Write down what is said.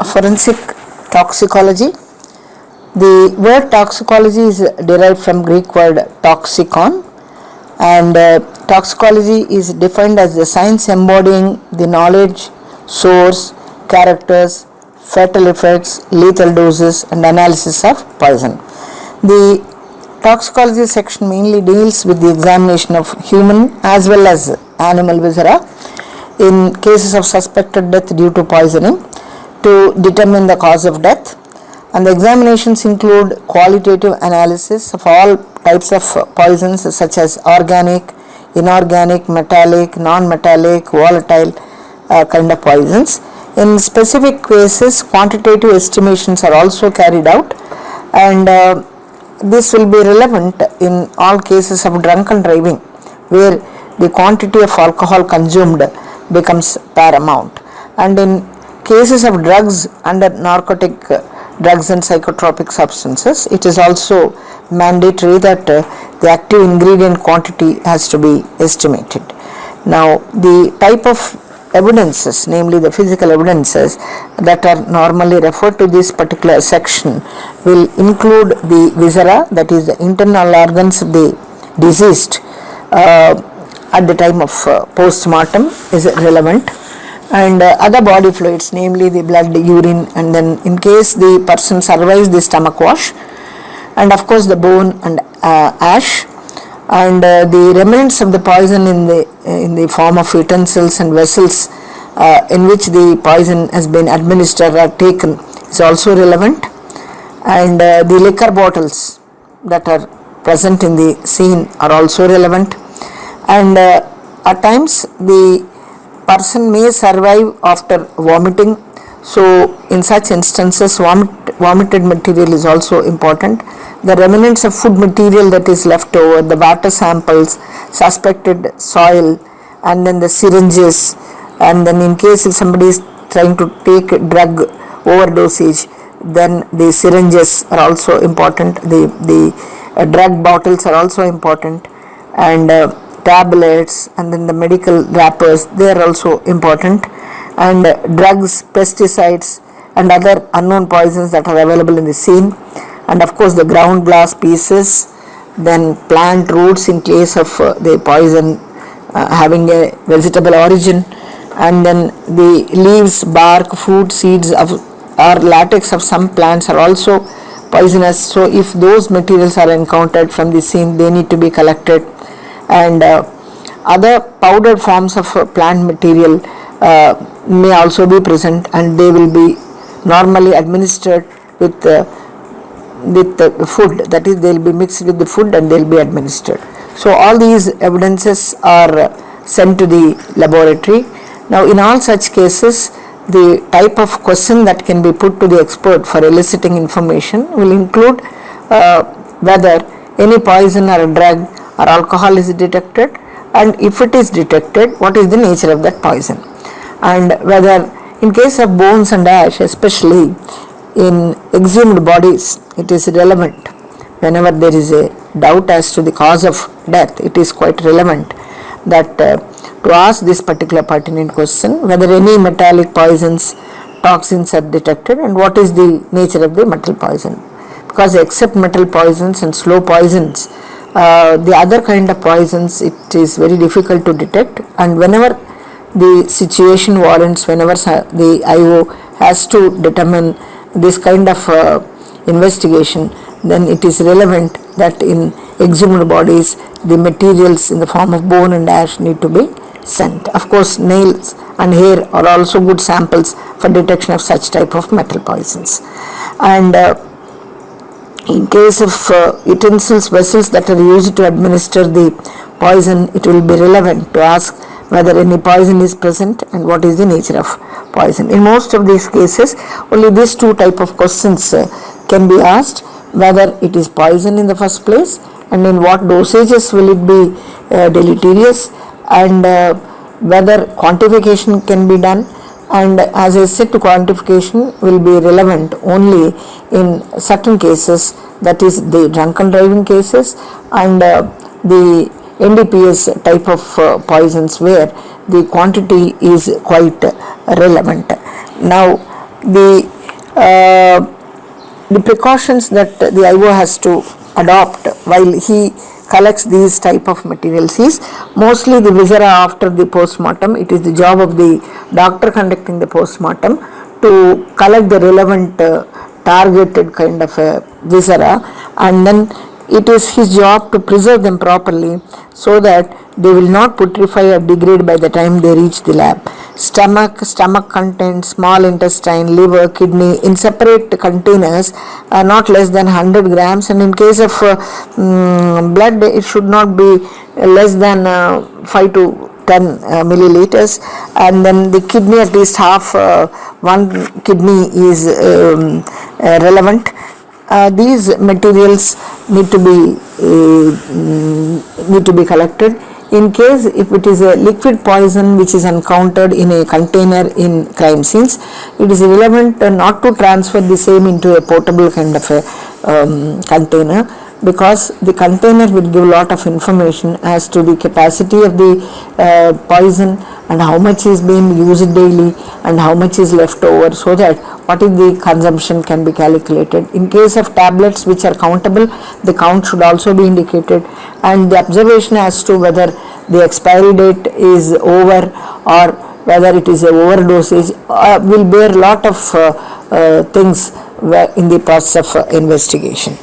forensic toxicology. The word toxicology is derived from Greek word toxikon, and toxicology is defined as the science embodying the knowledge, source, characters, fatal effects, lethal doses, and analysis of poison. The toxicology section mainly deals with the examination of human as well as animal viscera in cases of suspected death due to poisoning to determine the cause of death, and the examinations include qualitative analysis of all types of poisons such as organic, inorganic, metallic, non-metallic, volatile kind of poisons. In specific cases, quantitative estimations are also carried out, and this will be relevant in all cases of drunken driving where the quantity of alcohol consumed becomes paramount, and in cases of drugs under narcotic drugs and psychotropic substances, it is also mandatory that the active ingredient quantity has to be estimated. Now, the type of evidences, namely the physical evidences that are normally referred to this particular section, will include the viscera, that is the internal organs of the deceased at the time of post-mortem is relevant, and other body fluids, namely the blood, urine, and then in case the person survives the stomach wash, and of course the bone and ash, and the remnants of the poison in the form of utensils and vessels in which the poison has been administered or taken is also relevant, and the liquor bottles that are present in the scene are also relevant, and at times the person may survive after vomiting, so in such instances vomited material is also important. The remnants of food material that is left over, the water samples, suspected soil, and then the syringes, and then in case if somebody is trying to take drug overdosage, then the syringes are also important, the drug bottles are also important, and tablets, and then the medical wrappers, they are also important, and drugs, pesticides, and other unknown poisons that are available in the scene, and of course the ground glass pieces, then plant roots in case of the poison having a vegetable origin, and then the leaves, bark, fruit, seeds of or latex of some plants are also poisonous, so if those materials are encountered from the scene, they need to be collected, and other powdered forms of plant material may also be present, and they will be normally administered with the food, that is they will be mixed with the food and they will be administered. So all these evidences are sent to the laboratory. Now in all such cases, the type of question that can be put to the expert for eliciting information will include whether any poison or a drug or alcohol is detected, and if it is detected, what is the nature of that poison, and whether in case of bones and ash, especially in exhumed bodies, it is relevant. Whenever there is a doubt as to the cause of death, it is quite relevant that to ask this particular pertinent question, whether any metallic poisons, toxins are detected, and what is the nature of the metal poison, because except metal poisons and slow poisons, the other kind of poisons, it is very difficult to detect, and whenever the situation warrants, whenever the IO has to determine this kind of investigation, then it is relevant that in exhumed bodies the materials in the form of bone and ash need to be sent. Of course, nails and hair are also good samples for detection of such type of metal poisons, and in case of utensils, vessels that are used to administer the poison, it will be relevant to ask whether any poison is present and what is the nature of poison. In most of these cases, only these two type of questions can be asked: whether it is poison in the first place, and in what dosages will it be deleterious, and whether quantification can be done. And as I said, quantification will be relevant only in certain cases, that is the drunken driving cases and the NDPS type of poisons where the quantity is quite relevant. Now, the precautions that the IO has to adopt while he collects these type of materials is mostly the viscera after the post-mortem. It is the job of the doctor conducting the post-mortem to collect the relevant targeted kind of a viscera, and then it is his job to preserve them properly so that they will not putrefy or degrade by the time they reach the lab. Stomach contents, small intestine, liver, kidney in separate containers, not less than 100 grams, and in case of blood it should not be less than 5 to 10 milliliters, and then the kidney at least half one kidney is relevant. These materials need to be collected. In case if it is a liquid poison which is encountered in a container in crime scenes, it is relevant not to transfer the same into a portable kind of a container, because the container will give a lot of information as to the capacity of the poison and how much is being used daily and how much is left over, so that what is the consumption can be calculated. In case of tablets which are countable, the count should also be indicated, and the observation as to whether the expiry date is over or whether it is a overdosage will bear a lot of things in the process of investigation.